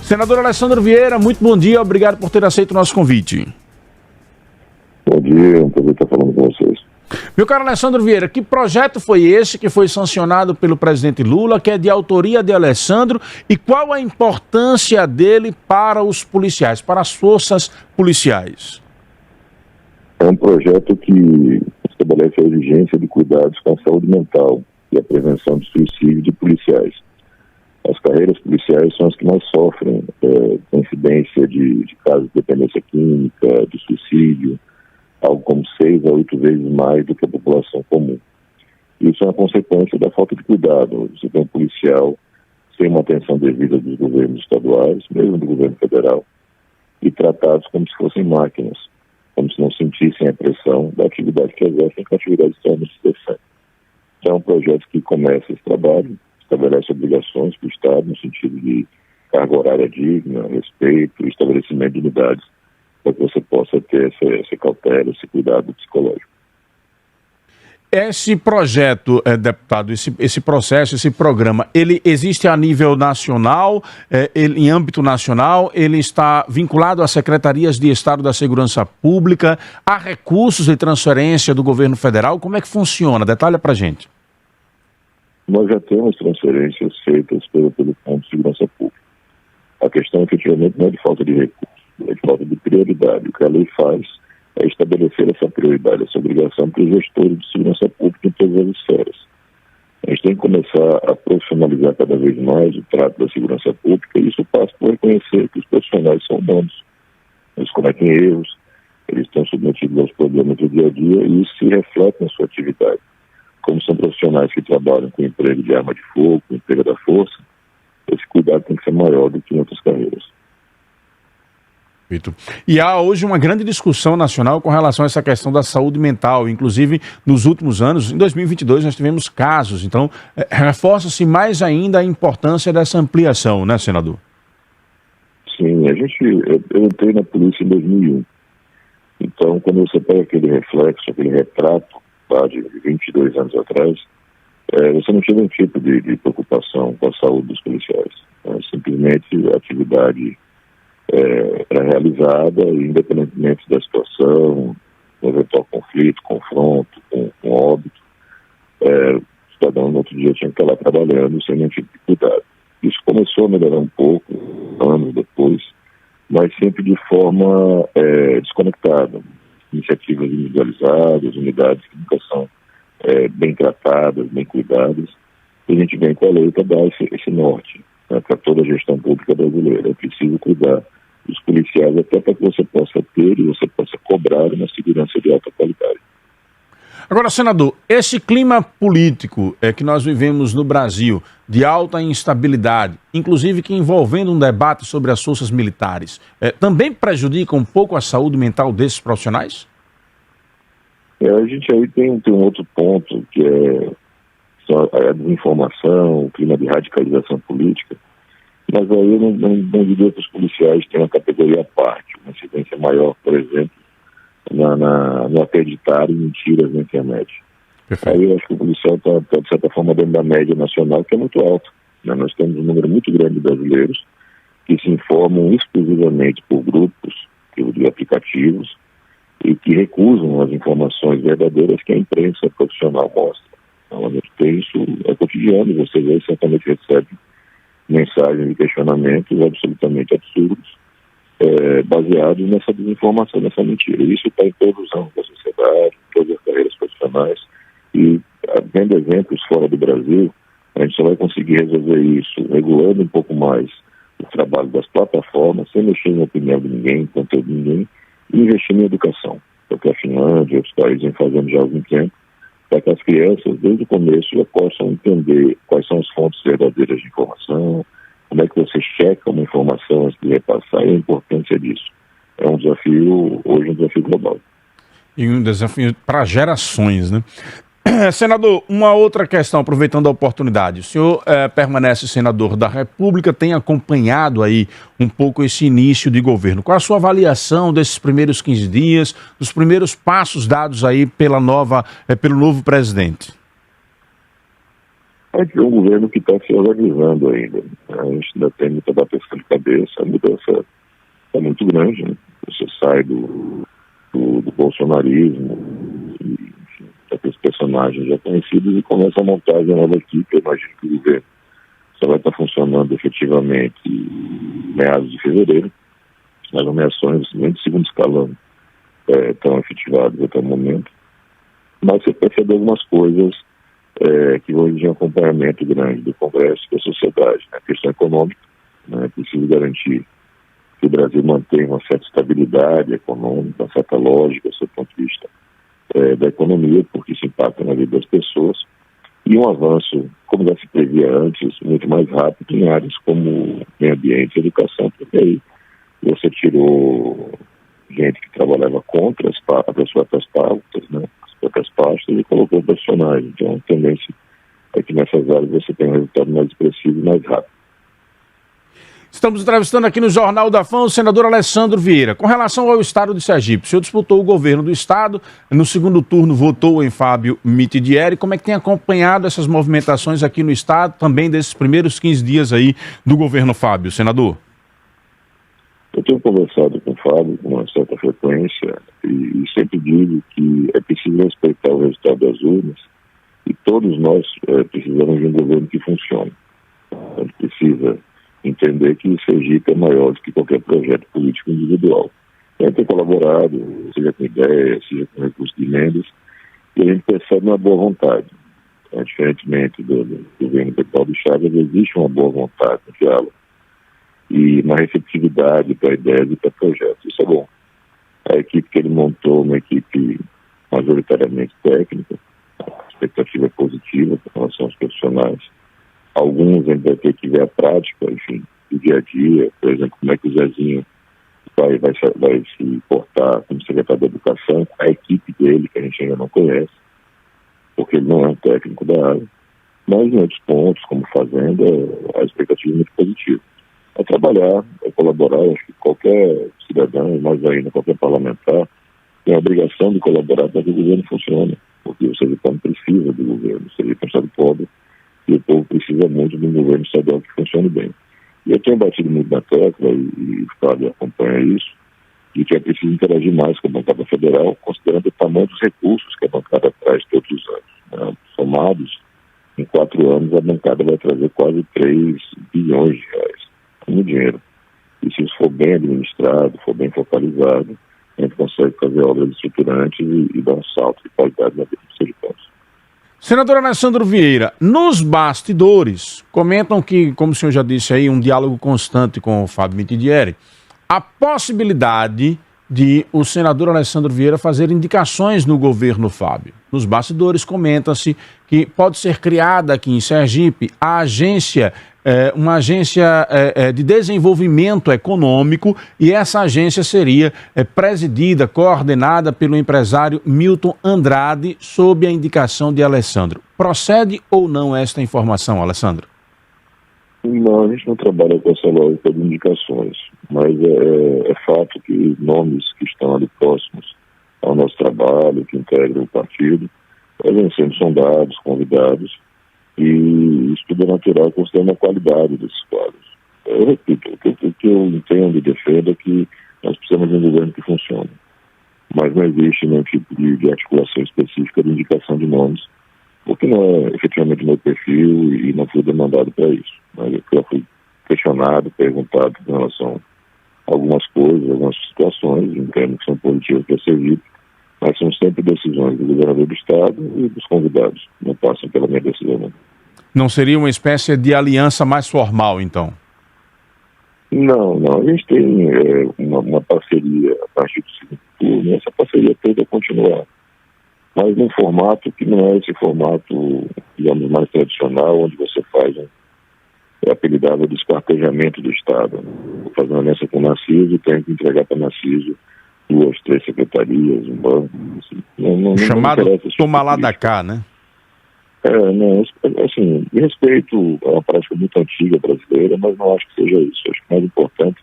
Senador Alessandro Vieira, muito bom dia, obrigado por ter aceito o nosso convite. Bom dia, é um prazer estar falando com vocês. Meu caro Alessandro Vieira, que projeto foi esse que foi sancionado pelo presidente Lula, que é de autoria de Alessandro, e qual a importância dele para os policiais, para as forças policiais? É um projeto que estabelece a urgência de cuidados com a saúde mental e a prevenção de suicídio de policiais. As carreiras policiais são as que mais sofrem com incidência de casos de dependência química, de suicídio, algo como 6 a 8 vezes mais do que a população comum. Isso é uma consequência da falta de cuidado. Você tem um policial sem uma atenção devida dos governos estaduais, mesmo do governo federal, e tratados como se fossem máquinas, como se não sentissem a pressão da atividade que exercem, que é uma atividade extremamente estressante. Então é um projeto que começa esse trabalho, estabelece obrigações para o Estado no sentido de carga horária digna, respeito, estabelecimento de unidades, para que você possa ter essa cautela, esse cuidado psicológico. Esse projeto, deputado, esse processo, esse programa, ele existe a nível nacional, em âmbito nacional, ele está vinculado às secretarias de Estado da Segurança Pública, há recursos de transferência do governo federal, como é que funciona? Detalha para a gente. Nós já temos transferências feitas pelo Fundo de Segurança Pública. A questão, efetivamente, não é de falta de recursos, é de falta de prioridade. O que a lei faz é estabelecer essa prioridade, essa obrigação para os gestores de segurança pública em todas as esferas. A gente tem que começar a profissionalizar cada vez mais o trato da segurança pública, e isso passa por reconhecer que os profissionais são humanos. Eles cometem erros, eles estão submetidos aos problemas do dia a dia, e isso se reflete na sua atividade. Como são profissionais que trabalham com emprego de arma de fogo, com emprego da força, esse cuidado tem que ser maior do que em outras carreiras. E há hoje uma grande discussão nacional com relação a essa questão da saúde mental. Inclusive, nos últimos anos, em 2022, nós tivemos casos. Então, reforça-se mais ainda a importância dessa ampliação, né, senador? Sim, eu entrei na polícia em 2001. Então, quando você pega aquele reflexo, aquele retrato de 22 anos atrás, você não tinha nenhum tipo de preocupação com a saúde dos policiais. Simplesmente a atividade era realizada, independentemente da situação, um eventual conflito, confronto, com óbito, o cidadão no outro dia tinha que estar lá trabalhando sem nenhum tipo de cuidado. Isso começou a melhorar um pouco, anos depois, mas sempre de forma desconectada. Iniciativas individualizadas, unidades que nunca são bem tratadas, bem cuidadas, e a gente vem com a lei para dar esse norte, né, para toda a gestão pública brasileira. É preciso cuidar dos policiais até para que você possa ter e você possa cobrar uma segurança de alta qualidade. Agora, senador, esse clima político que nós vivemos no Brasil, de alta instabilidade, inclusive que envolvendo um debate sobre as forças militares, também prejudica um pouco a saúde mental desses profissionais? A gente aí tem um outro ponto, que é a desinformação, o clima de radicalização política, mas aí eu não diria que os policiais têm uma categoria à parte, uma incidência maior, por exemplo, no acreditar em mentiras na internet. Perfeito. Aí eu acho que o policial está, de certa forma, dentro da média nacional, que é muito alta, né? Nós temos um número muito grande de brasileiros que se informam exclusivamente por grupos de aplicativos e que recusam as informações verdadeiras que a imprensa profissional mostra. Então, a gente tem isso cotidiano, vocês aí certamente recebem mensagens e questionamentos absolutamente absurdos, baseados nessa desinformação, nessa mentira. Isso está em todos os âmbitos da sociedade, em todas as carreiras profissionais, e vendo exemplos fora do Brasil, a gente só vai conseguir resolver isso regulando um pouco mais o trabalho das plataformas, sem mexer na opinião de ninguém, em conteúdo de ninguém, e investir em educação, porque a Finlândia e outros países vêm fazendo já há algum tempo, para que as crianças, desde o começo, já possam entender quais são as fontes verdadeiras de informação, como é que você checa uma informação antes de repassar e a importância disso. É um desafio, hoje um desafio global. E um desafio para gerações, né? Senador, uma outra questão, aproveitando a oportunidade. O senhor permanece senador da República, tem acompanhado aí um pouco esse início de governo. Qual a sua avaliação desses primeiros 15 dias, dos primeiros passos dados aí pelo novo presidente? A gente vê um governo que está se organizando ainda. A gente ainda tem muita bateção de cabeça, a mudança é muito grande, né? Você sai do bolsonarismo, e, enfim, aqueles personagens já conhecidos e começa a montar a nova equipe. Eu imagino que o governo só vai estar funcionando efetivamente em meados de fevereiro. As nomeações, nem de segundo escalão, estão efetivadas até o momento. Mas você percebe algumas coisas que vão exigir um acompanhamento grande do Congresso e da sociedade. A questão econômica, né? É preciso garantir que o Brasil mantenha uma certa estabilidade econômica, uma certa lógica, do seu ponto de vista da economia, porque isso impacta na vida das pessoas, e um avanço, como já se previa antes, muito mais rápido em áreas como meio ambiente e educação, porque aí você tirou gente que trabalhava contra as próprias pautas, né, as próprias pastas, e colocou profissionais. Então, a tendência é que nessas áreas você tenha um resultado mais expressivo e mais rápido. Estamos entrevistando aqui no Jornal da Fã o senador Alessandro Vieira. Com relação ao estado de Sergipe, o senhor disputou o governo do estado, no segundo turno votou em Fábio Mitidieri. Como é que tem acompanhado essas movimentações aqui no estado, também desses primeiros 15 dias aí do governo Fábio, senador? Eu tenho conversado com o Fábio com uma certa frequência e sempre digo que é preciso respeitar o resultado das urnas e todos nós precisamos de um governo que funcione. A gente precisa entender que Sergipe é maior do que qualquer projeto político individual. A gente tem colaborado, seja com ideias, seja com recursos de emendas, e a gente percebe uma boa vontade. Diferentemente do governo do Paulo Chagas, existe uma boa vontade no diálogo e uma receptividade para ideias e para projetos. Isso é bom. A equipe que ele montou, uma equipe majoritariamente técnica, a expectativa é positiva com relação aos profissionais. Alguns ainda vai ter que ver a prática, enfim, do dia a dia, por exemplo, como é que o Zezinho vai se portar como secretário da Educação, a equipe dele, que a gente ainda não conhece, porque ele não é um técnico da área. Mas em outros pontos, como Fazenda, a expectativa é muito positiva. É trabalhar, é colaborar. Eu acho que qualquer cidadão, mais ainda qualquer parlamentar, tem a obrigação de colaborar para que o governo funcione, porque o sergipano precisa do governo, o sergipano é um estado pobre, e o povo precisa muito de um governo estadual que funcione bem. E eu tenho batido muito na tecla, e o Estado acompanha isso, de que é preciso interagir mais com a bancada federal, considerando o tamanho dos recursos que a bancada traz todos os anos. Né? Somados, em 4 anos, a bancada vai trazer quase 3 bilhões de reais, muito dinheiro. E se isso for bem administrado, for bem focalizado, a gente consegue fazer obras estruturantes e dar um salto de qualidade na vida dos sergipanos. Senador Alessandro Vieira, nos bastidores, comentam que, como o senhor já disse aí, um diálogo constante com o Fábio Mitidieri, a possibilidade de o senador Alessandro Vieira fazer indicações no governo Fábio. Nos bastidores comenta-se que pode ser criada aqui em Sergipe a agência, uma agência de desenvolvimento econômico, e essa agência seria presidida, coordenada pelo empresário Milton Andrade, sob a indicação de Alessandro. Procede ou não esta informação, Alessandro? Não, a gente não trabalha com essa lógica de indicações, mas é fato que nomes que estão ali próximos ao nosso trabalho, que integram o partido, vêm sendo sondados, convidados, e isso tudo é natural, considerando a qualidade desses quadros. Eu repito, o que eu entendo e defendo é que nós precisamos de um governo que funcione, mas não existe nenhum tipo de articulação específica de indicação de nomes, porque não é efetivamente meu perfil e não fui demandado para isso. Mas eu já fui questionado, perguntado em relação a algumas coisas, algumas situações, entendo que são positivas para Sergipe, mas são sempre decisões do governador do estado e dos convidados, não passam pela minha decisão. Não, não seria uma espécie de aliança mais formal, então? Não. A gente tem uma parceria a partir do segundo turno, e essa parceria toda continuar, mas num formato que não é esse formato, digamos, mais tradicional, onde você faz apelidado de esquartejamento do Estado. Vou fazer uma aliança com o Narciso e tenho que entregar para o Narciso 2, 3 secretarias, um banco. Assim. Não chamado toma lá da cá, né? Não, assim, respeito a uma prática muito antiga brasileira, mas não acho que seja isso. Acho que o mais importante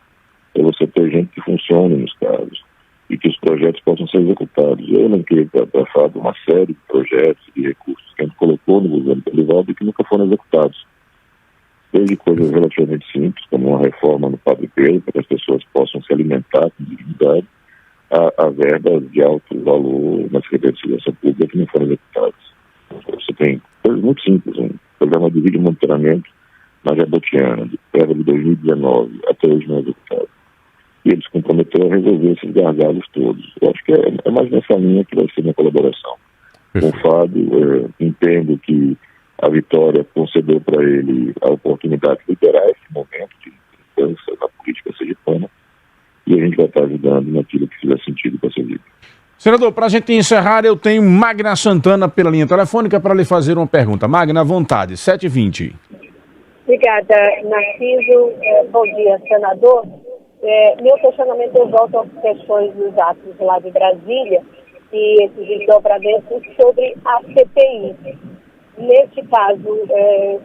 é você ter gente que funcione nos casos e que os projetos possam ser executados. Eu elenquei para falar de uma série de projetos e recursos que a gente colocou no governo Belivaldo e que nunca foram executados. desde coisas relativamente simples, como uma reforma no Padre Pedro, para que as pessoas possam se alimentar com dignidade, a verbas de alto valor na Secretaria de Segurança Pública que não foram executadas. Você tem coisas muito simples, um programa de vídeo monitoramento na Jabotiana, de 2019 até hoje não é executado. E eles se comprometeram a resolver esses gargalos todos. Eu acho que é mais nessa linha que vai ser minha colaboração. Com o Fábio, entendo que a Vitória concedeu para ele a oportunidade de liderar esse momento de mudança na política sergipana, e a gente vai estar ajudando naquilo que fizer sentido para essa vida. Senador, para a gente encerrar, eu tenho Magna Santana pela linha telefônica para lhe fazer uma pergunta. Magna, à vontade, 7h20. Obrigada, Narciso. Bom dia, senador. Meu questionamento volta às questões dos atos lá de Brasília e esses desdobramentos sobre a CPI. Neste caso,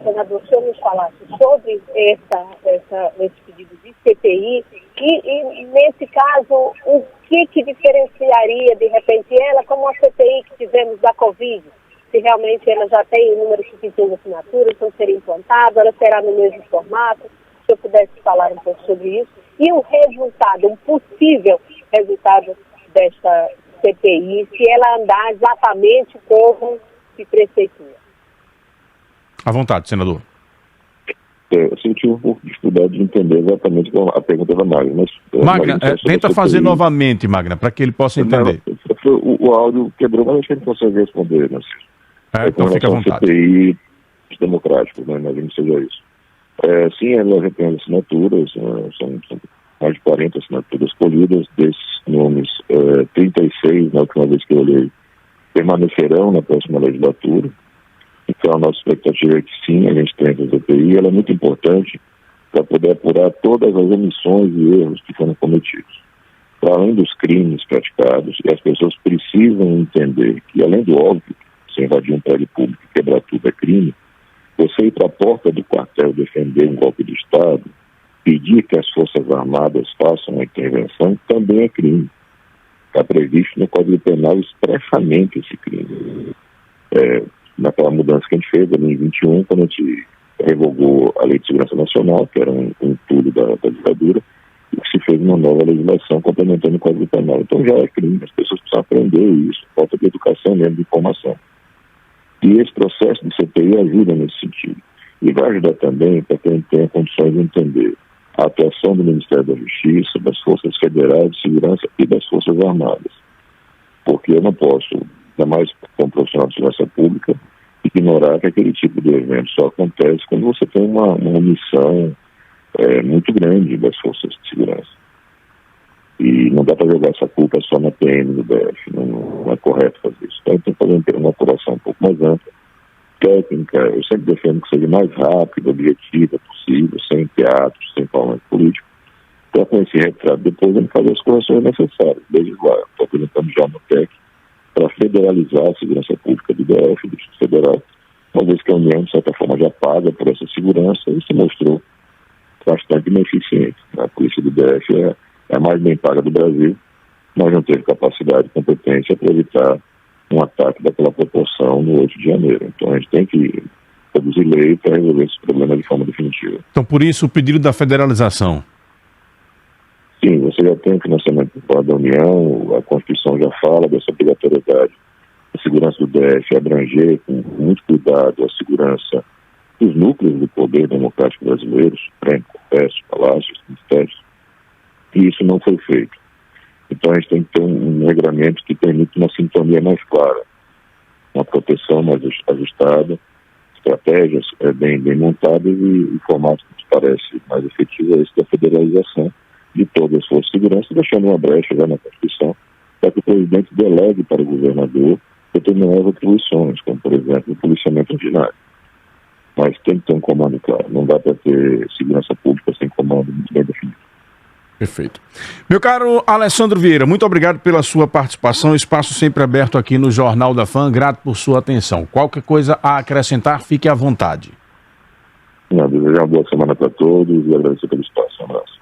senador, se eu nos falasse sobre esse pedido de CPI e nesse caso, o que diferenciaria, de repente, ela como a CPI que tivemos da Covid? Se realmente ela já tem um número suficiente de assinaturas, então seria implantada, ela será no mesmo formato, se eu pudesse falar um pouco sobre isso. E o resultado, um possível resultado desta CPI, se ela andar exatamente como se preceitua. À vontade, senador. Eu senti um pouco de dificuldade de entender exatamente a pergunta da Magna. Mas, Magna, tenta fazer novamente, Magna, para que ele possa entender. O áudio quebrou, mas acho que ele consegue responder, né? Então fica à vontade. CPI democráticos, né? Imagino que seja isso. Sim, ela já tem as assinaturas, são mais de 40 assinaturas escolhidas, desses nomes, 36, na última vez que eu olhei, permanecerão na próxima legislatura. Então, a nossa expectativa é que sim, a gente tem essa CPI, ela é muito importante para poder apurar todas as omissões e erros que foram cometidos. Para além dos crimes praticados, e as pessoas precisam entender que, além do óbvio, você invadir um prédio público e quebrar tudo é crime, você ir para a porta do quartel defender um golpe de Estado, pedir que as Forças Armadas façam a intervenção, também é crime. Está previsto no Código Penal expressamente esse crime. Naquela mudança que a gente fez, em 2021, quando a gente revogou a Lei de Segurança Nacional, que era um tudo da ditadura, e que se fez uma nova legislação complementando o Código Penal. Então já é crime, as pessoas precisam aprender isso, falta de educação mesmo, de informação. E esse processo de CPI ajuda nesse sentido. E vai ajudar também para quem tenha condições de entender a atuação do Ministério da Justiça, das Forças Federais de Segurança e das Forças Armadas. Porque eu não posso, ainda mais como profissional de segurança pública, ignorar que aquele tipo de evento só acontece quando você tem uma omissão muito grande das forças de segurança. E não dá para jogar essa culpa só na PM do DF, não é correto fazer isso. Então tem que fazer uma apuração um pouco mais ampla, técnica. Eu sempre defendo que seja mais rápida, objetiva possível, sem teatro, sem parlamento político, para com esse retrato depois a gente fazer as correções necessárias. Legislar, estou apresentando já no TEC, para federalizar a segurança pública do DF, do Distrito Federal, uma vez que a União, de certa forma, já paga por essa segurança e se mostrou bastante ineficiente. A polícia do DF é a mais bem paga do Brasil, mas não teve capacidade e competência para evitar um ataque daquela proporção no 8 de janeiro. Então a gente tem que produzir lei para resolver esse problema de forma definitiva. Então por isso o pedido da federalização. Sim, você já tem o financiamento por parte da União, a Constituição já fala dessa obrigatoriedade. A segurança do DF abranger com muito cuidado a segurança dos núcleos do poder democrático brasileiro, Supremo, Congresso, Palácios, Ministérios, e isso não foi feito. Então a gente tem que ter um regramento que permita uma sintonia mais clara, uma proteção mais ajustada, estratégias bem montadas e formato que nos parece mais efetivo é esse da federalização de todas as forças de segurança, deixando uma brecha já na Constituição, para que o presidente delegue para o governador determinadas atribuições, como, por exemplo, o policiamento ordinário. Mas tem que ter um comando claro, não dá para ter segurança pública sem comando muito bem definido. Perfeito. Meu caro Alessandro Vieira, muito obrigado pela sua participação, espaço sempre aberto aqui no Jornal da Fã, grato por sua atenção. Qualquer coisa a acrescentar, fique à vontade. Desejar uma boa semana para todos e agradecer pelo espaço. Um abraço.